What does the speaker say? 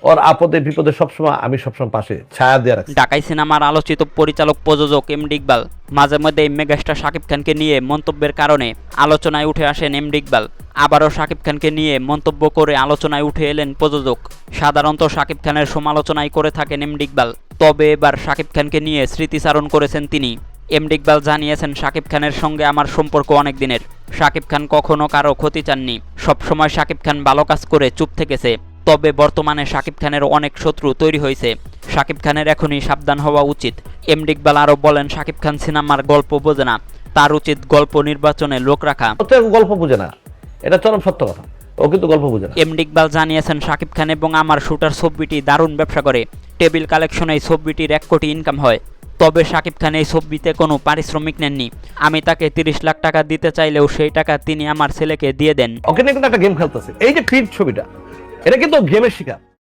ওর আপদে বিপদে সবসময় আমি সবসময় পাশে ছায়া দিয়ে রাখছি। ঢাকাই সিনেমার আলোচিত পরিচালক প্রযোজক এমডি ইকবাল মাঝে মধ্যে মেগাস্টার শাকিব খানকে নিয়ে মন্তব্যের কারণে আলোচনায় উঠে আসেন এমডি ইকবাল। আবারও শাকিব খানকে নিয়ে মন্তব্য করে আলোচনায় উঠে এলেন প্রযোজক। সাধারণত শাকিব খানের সমালোচনাই করে থাকেন এমডি ইকবাল, তবে এবার শাকিব খানকে নিয়ে স্মৃতিচারণ করেছেন তিনি। এমডি ইকবাল জানিয়েছেন, শাকিব খানের সঙ্গে আমার সম্পর্ক অনেক দিনের। শাকিব খান কখনো কারো ক্ষতি চাননি, সবসময় শাকিব খান ভালো কাজ করে চুপ থেকেছে। তবে বর্তমানে শাকিব খানের অনেক শত্রু তৈরি হয়েছে, শাকিব খানের এখনই সাবধান হওয়া উচিত। এমডি ইকবাল আরও বলেন, শাকিব খান সিনেমার গল্প বোঝে না, তার উচিত গল্প নির্বাচনে লোক রাখা। ও তো গল্প বুঝে না, এটা চরম সত্য কথা, ও কিন্তু গল্প বুঝে না। এমডি ইকবাল জানিয়েছেন, শাকিব খান এবং আমার শুটার ছবিটি দারুণ ব্যবসা করে। টেবিল কালেকশনে এই ছবিটির 1 কোটি ইনকাম হয়। তবে শাকিব খান এই ছবিতে কোনো পারিশ্রমিক নেননি। আমি তাকে 30 লাখ টাকা দিতে চাইলেও সেই টাকা তিনি আমার ছেলেকে দিয়ে দেন। ওকে নিয়ে কিন্তু একটা গেম খেলতেছে। এই যে ক্রিড ছবিটা, এটা কিন্তু গেমের শিকার।